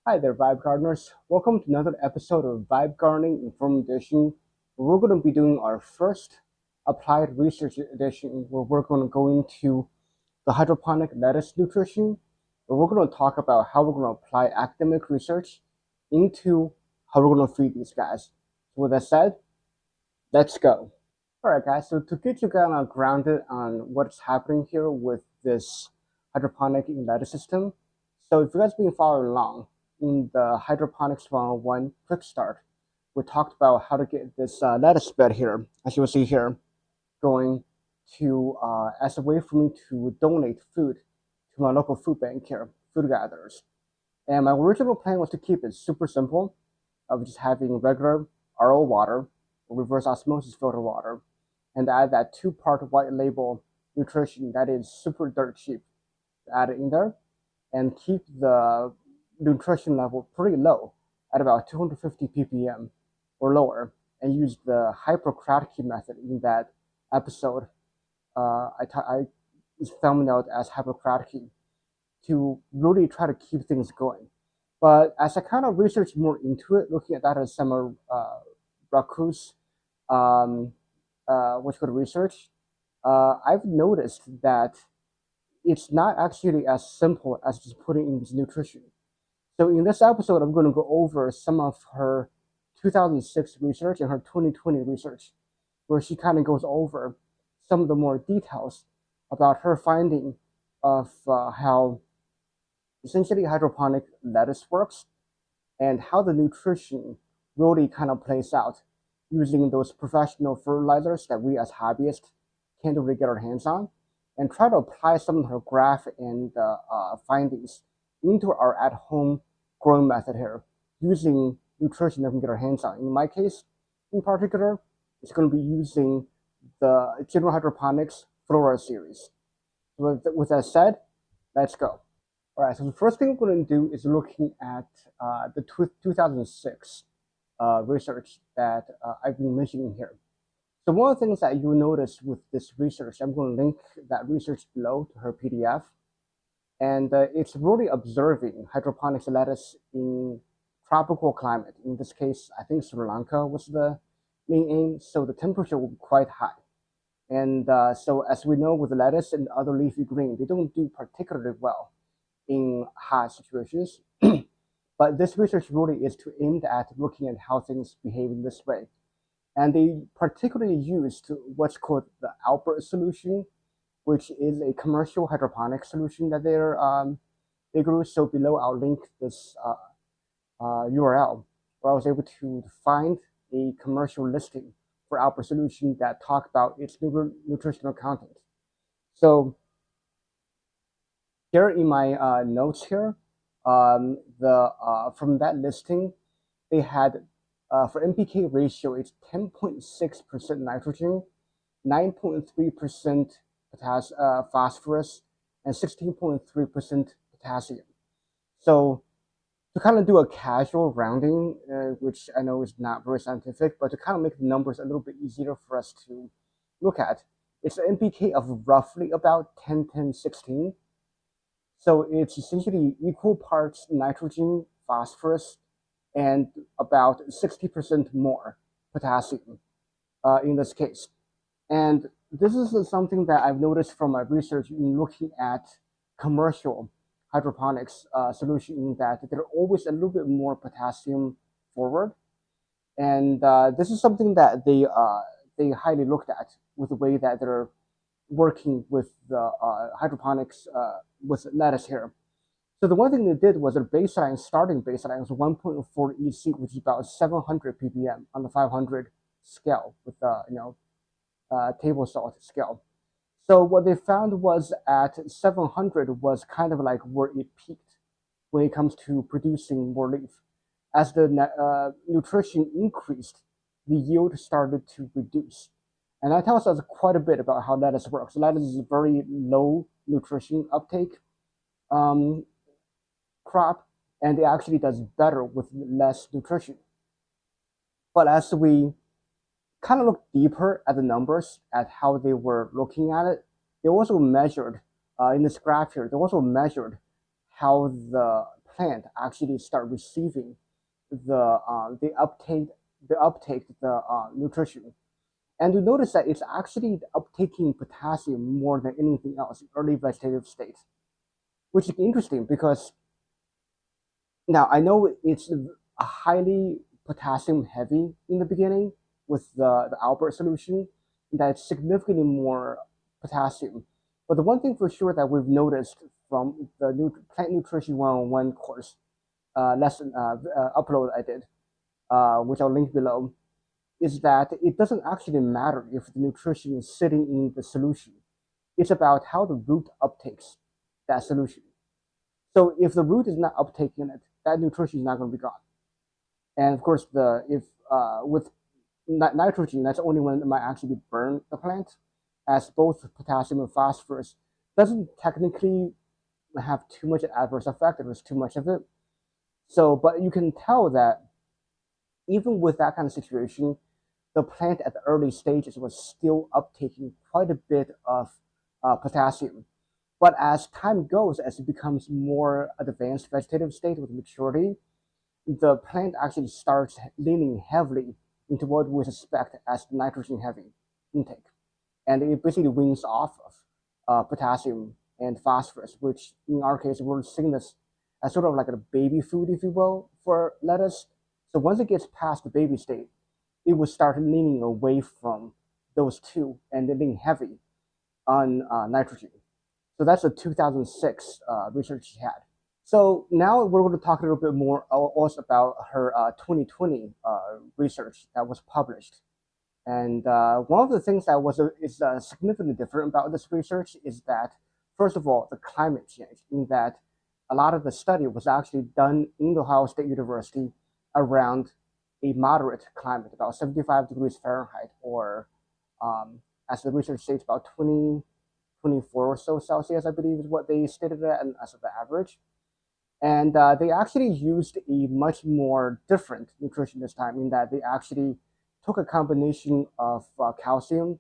Hi there, Vibe Gardeners. Welcome to another episode of Vibe Gardening Informed Edition. We're going to be doing our first applied research edition where we're going to go into the hydroponic lettuce nutrition, where we're going to talk about how we're going to apply academic research into how we're going to feed these guys. So with that said, let's go. All right, guys. So to get you kind of grounded on what's happening here with this hydroponic lettuce system. So if you guys been following along in the hydroponics 101 quick start, we talked about how to get this lettuce bed here, as you will see here, going to as a way for me to donate food to my local food bank here, food gatherers. And my original plan was to keep it super simple, of just having regular RO water, or reverse osmosis filter water, and add that two-part white label nutrition that is super dirt cheap to add it in there, and keep the nutrition level pretty low at about 250 ppm or lower, and use the Hippocratic method in that episode. I found out as Hippocratic to really try to keep things going. But as I kind of researched more into it, looking at that as some Rakus, um, what's called research, I've noticed that it's not actually as simple as just putting in this nutrition. So in this episode, I'm going to go over some of her 2006 research and her 2020 research, where she kind of goes over some of the more details about her finding of how essentially hydroponic lettuce works and how the nutrition really kind of plays out using those professional fertilizers that we as hobbyists can't really get our hands on, and try to apply some of her graph and findings into our at-home growing method here using nutrition that we can get our hands on. In my case, in particular, it's going to be using the General Hydroponics Flora series. With that said, let's go. All right, so the first thing we're going to do is looking at the 2006 research that I've been mentioning here. So one of the things that you'll notice with this research, I'm going to link that research below to her PDF, and it's really observing hydroponics lettuce in tropical climate. In this case, I think Sri Lanka was the main aim, so the temperature will be quite high. And so as we know with lettuce and other leafy green, they don't do particularly well in hot situations. But this research really is to aimed at looking at how things behave in this way. And they particularly used what's called the Albert solution, which is a commercial hydroponic solution that they grew. So below I'll link this URL where I was able to find a commercial listing for Albert solution that talk about its nutritional content. So here in my notes here, the from that listing, they had for NPK ratio, it's 10.6% nitrogen, 9.3% phosphorus, and 16.3% potassium. So to kind of do a casual rounding, which I know is not very scientific, but to kind of make the numbers a little bit easier for us to look at, it's an NPK of roughly about 10, 10, 16. So it's essentially equal parts nitrogen, phosphorus, and about 60% more potassium in this case. And this is something that I've noticed from my research in looking at commercial hydroponics solution, that they're always a little bit more potassium forward. And this is something that they highly looked at with the way that they're working with the hydroponics with lettuce here. So the one thing they did was their baseline, starting baseline was 1.4 EC, which is about 700 ppm on the 500 scale with the table salt scale. So what they found was at 700 was kind of like where it peaked when it comes to producing more leaf. As the nutrition increased, the yield started to reduce. And that tells us quite a bit about how lettuce works. Lettuce is a very low nutrition uptake crop, and it actually does better with less nutrition. But as we kind of look deeper at the numbers, at how they were looking at it, they also measured in this graph here. They also measured how the plant actually start receiving the nutrition. And you notice that it's actually uptaking potassium more than anything else in early vegetative state, which is interesting because now I know it's a highly potassium heavy in the beginning with the Albert solution, that's significantly more potassium. But the one thing for sure that we've noticed from the Plant Nutrition 101 course lesson upload I did, which I'll link below, is that it doesn't actually matter if the nutrition is sitting in the solution. It's about how the root uptakes that solution. So if the root is not uptaking it, that nutrition is not going to be gone. And of course, if with nitrogen, that's only when it might actually burn the plant, as both potassium and phosphorus doesn't technically have too much adverse effect if there's too much of it. So, but you can tell that even with that kind of situation, the plant at the early stages was still uptaking quite a bit of potassium. But as time goes, as it becomes more advanced vegetative state with maturity, the plant actually starts leaning heavily into what we suspect as nitrogen heavy intake. And it basically weans off of potassium and phosphorus, which in our case, we're seeing this as sort of like a baby food, if you will, for lettuce. So once it gets past the baby state, it will start leaning away from those two and leaning heavy on nitrogen. So that's a 2006 research she had. So now we're going to talk a little bit more also about her 2020 research that was published. And one of the things that is significantly different about this research is that, first of all, the climate change, in that a lot of the study was actually done in the Ohio State University around a moderate climate, about 75 degrees Fahrenheit, or as the research states, about 24 or so Celsius, I believe is what they stated that as the average. And they actually used a much more different nutrition this time, in that they actually took a combination of calcium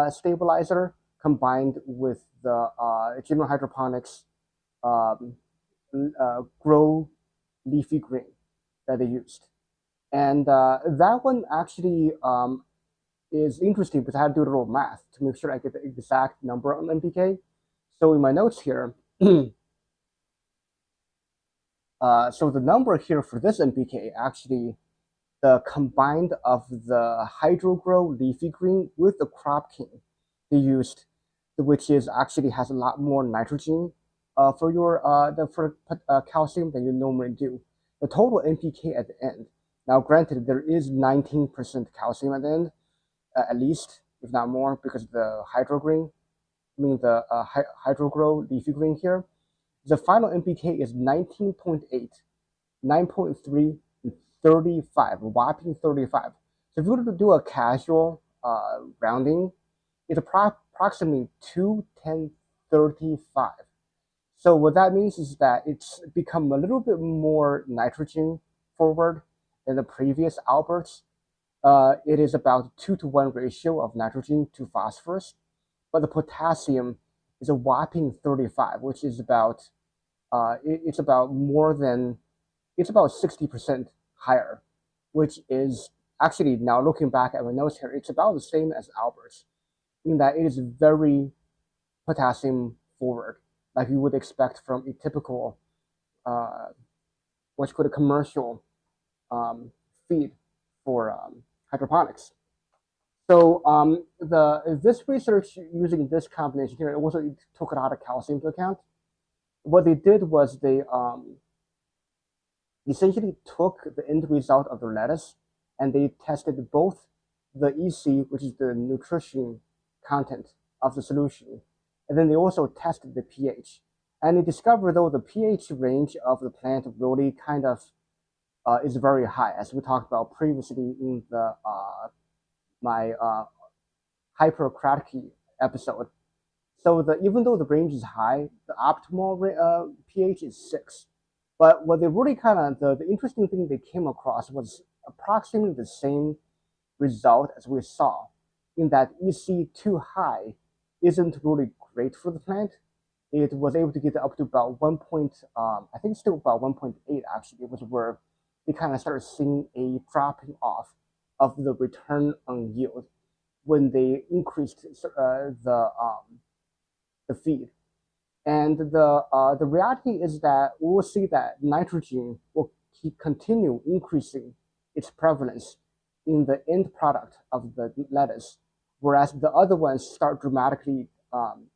stabilizer combined with the general hydroponics grow leafy green that they used. And that one actually is interesting because I had to do a little math to make sure I get the exact number on NPK. So in my notes here, so the number here for this NPK, actually, the combined of the HydroGrow Leafy Green with the Crop King they used, which is actually has a lot more nitrogen for your calcium than you normally do. The total NPK at the end. Now, granted, there is 19% calcium at the end, at least, if not more, because the HydroGrow Leafy Green here. The final NPK is 19.8, 9.3, and 35, whopping 35. So if you were to do a casual rounding, it's approximately 21035. So what that means is that it's become a little bit more nitrogen forward than the previous Alberts. It is about 2-to-1 ratio of nitrogen to phosphorus, but the potassium is a whopping 35, which is about it's about 60% higher, which is actually, now looking back at my notes here, it's about the same as Albert's, in that it is very potassium forward, like you would expect from a typical what's called a commercial feed for hydroponics. So this research using this combination here, it also took a lot of calcium into account. What they did was they essentially took the end result of the lettuce and they tested both the EC, which is the nutrition content of the solution, and then they also tested the pH. And they discovered, though, the pH range of the plant really kind of is very high, as we talked about previously in the my hyperacratic episode. So even though the range is high, the optimal pH is 6. But what they really kind of, the interesting thing they came across was approximately the same result as we saw, in that EC too high isn't really great for the plant, it was able to get up to about I think still about 1.8 actually. It was where they kind of started seeing a dropping off of the return on yield when they increased the feed. And the reality is that we will see that nitrogen will continue increasing its prevalence in the end product of the lettuce, whereas the other ones start dramatically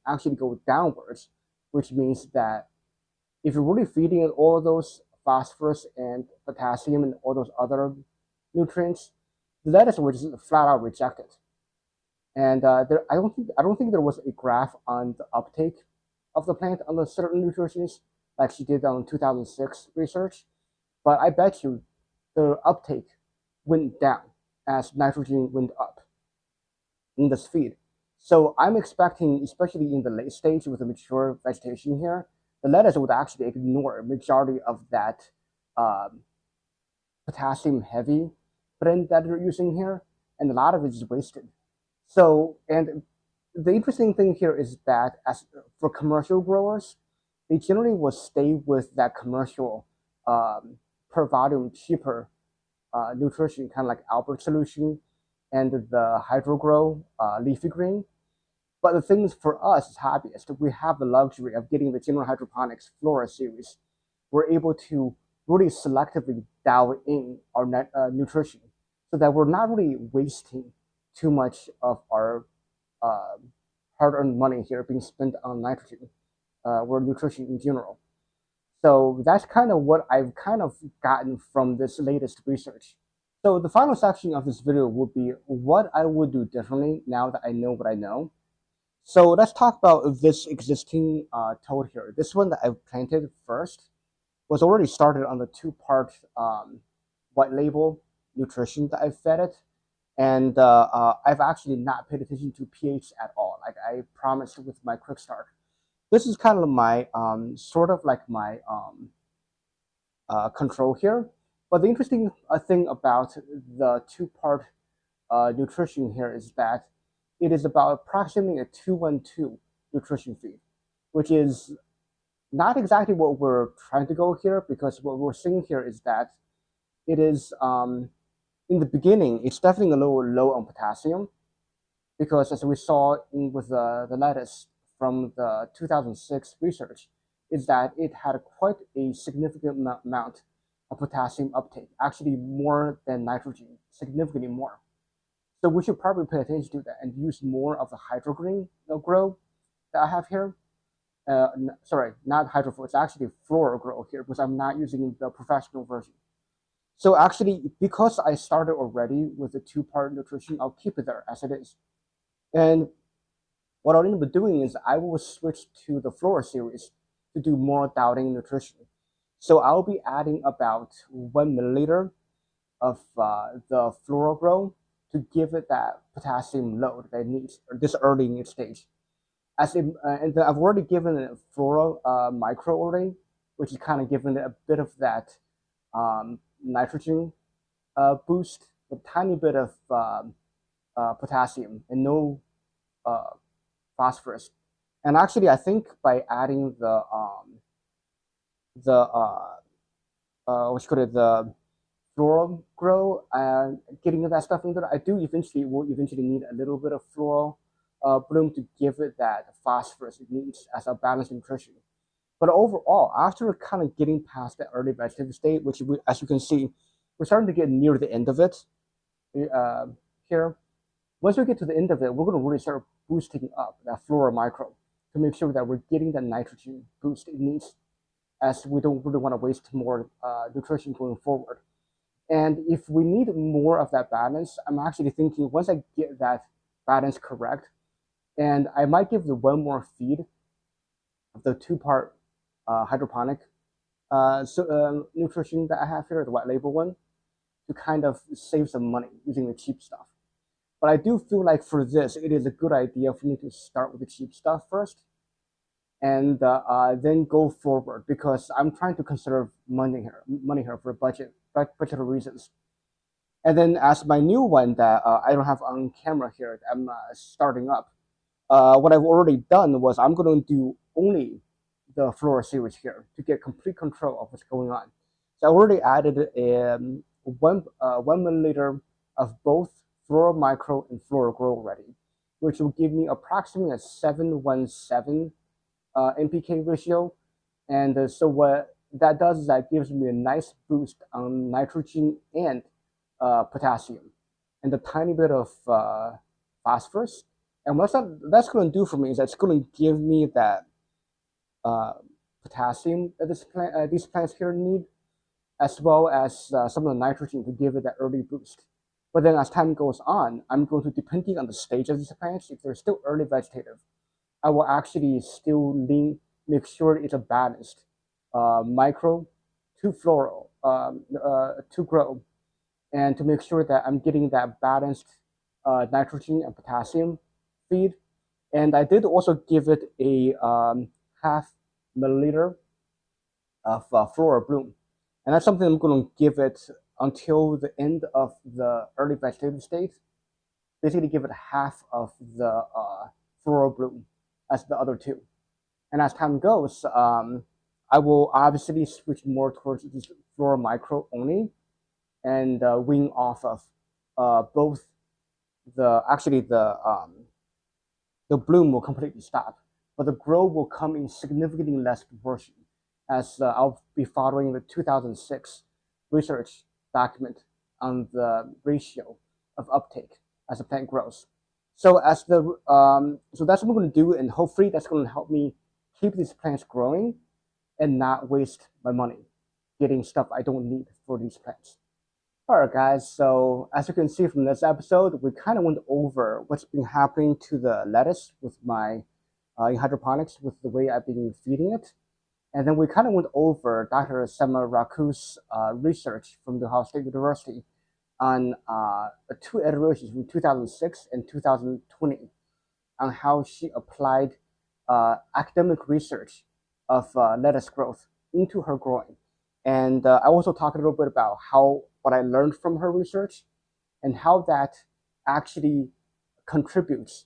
actually go downwards, which means that if you're really feeding it all those phosphorus and potassium and all those other nutrients, the lettuce will just flat out reject it. And I don't think there was a graph on the uptake of the plant on the certain nutrients like she did on 2006 research, but I bet you the uptake went down as nitrogen went up in this feed. So I'm expecting, especially in the late stage with the mature vegetation here, the lettuce would actually ignore a majority of that um, potassium heavy blend that they're using here, and a lot of it is wasted. So, and the interesting thing here is that as for commercial growers, they generally will stay with that commercial um, per volume cheaper nutrition, kind of like Albert Solution and the HydroGrow leafy green. But the thing is, for us as hobbyists, we have the luxury of getting the General Hydroponics Flora series. We're able to really selectively dial in our nutrition so that we're not really wasting too much of our uh, hard-earned money here being spent on nitrogen or nutrition in general. So that's kind of what I've kind of gotten from this latest research. So the final section of this video would be what I would do differently now that I know what I know. So let's talk about this existing toad here. This one that I've planted first was already started on the two-part white label nutrition that I fed it. And I've actually not paid attention to pH at all, like I promised with my quick start. This is kind of my sort of like my control here. But the interesting thing about the two-part nutrition here is that it is about approximately a 2-1-2 nutrition feed, which is not exactly what we're trying to go here, because what we're seeing here is that it is in the beginning, it's definitely a little low on potassium, because as we saw with the lettuce from the 2006 research, is that it had quite a significant amount of potassium uptake, actually more than nitrogen, significantly more. So we should probably pay attention to that and use more of the HydroGreen grow that I have here. Sorry, not HydroFlow, it's actually FloraGrow here, because I'm not using the professional version. So actually, because I started already with the two-part nutrition, I'll keep it there as it is. And what I'll end up doing is I will switch to the Flora series to do more downing nutrition. So I'll be adding about 1 milliliter of the FloraGrow to give it that potassium load that it needs this early in its stage. And I've already given it Flora Micro already, which is kind of given it a bit of that nitrogen boost, a tiny bit of potassium, and no phosphorus. And actually, I think by adding what you call it, the floral grow and getting that stuff into it, I do will eventually need a little bit of floral bloom to give it that phosphorus it needs as a balanced nutrition. But overall, after kind of getting past the early vegetative state, which as you can see, we're starting to get near the end of it uh, here. Once we get to the end of it, we're going to really start boosting up that flora micro to make sure that we're getting the nitrogen boost it needs, as we don't really want to waste more nutrition going forward. And if we need more of that balance, I'm actually thinking once I get that balance correct, and I might give the one more feed of the two-part hydroponic nutrition that I have here, the white label one, to kind of save some money using the cheap stuff. But I do feel like for this, it is a good idea for me to start with the cheap stuff first, and then go forward, because I'm trying to conserve money here for budgetary reasons. And then as my new one that I don't have on camera here, that I'm starting up. What I've already done was I'm going to do only the Flora series here to get complete control of what's going on. So I already added one milliliter of both Flora Micro and Flora Grow already, which will give me approximately a 7:1:7 NPK ratio. And so what that does is that gives me a nice boost on nitrogen and potassium, and a tiny bit of phosphorus. And what that's going to do for me is that's going to give me that uh, potassium that these plants here need, as well as some of the nitrogen to give it that early boost. But then as time goes on, I'm going to, depending on the stage of these plants, if they're still early vegetative, I will actually still make sure it's a balanced micro to floral to grow, and to make sure that I'm getting that balanced nitrogen and potassium feed. And I did also give it a half milliliter of Flora Bloom. And that's something I'm going to give it until the end of the early vegetative stage. Basically, give it half of the Flora Bloom as the other two. And as time goes, I will obviously switch more towards this Flora Micro only, and wean off of both the bloom will completely stop, but the grow will come in significantly less proportion, as I'll be following the 2006 research document on the ratio of uptake as the plant grows. So so that's what I'm going to do, and hopefully that's going to help me keep these plants growing and not waste my money getting stuff I don't need for these plants. All right, guys. So as you can see from this episode, we kind of went over what's been happening to the lettuce with my in hydroponics with the way I've been feeding it, and then we kind of went over Dr. Sema Raku's research from the Ohio State University on two iterations from 2006 and 2020 on how she applied academic research of lettuce growth into her growing. And I also talked a little bit about what I learned from her research and how that actually contributes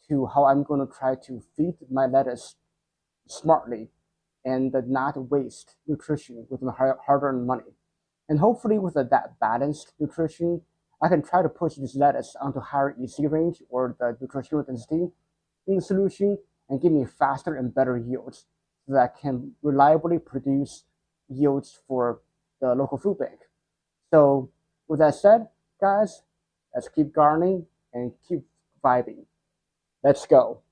to how I'm going to try to feed my lettuce smartly and not waste nutrition with my hard-earned money. And hopefully with that balanced nutrition, I can try to push this lettuce onto higher EC range or the nutritional density in the solution and give me faster and better yields so that I can reliably produce yields for the local food bank. So with that said, guys, let's keep gardening and keep vibing. Let's go.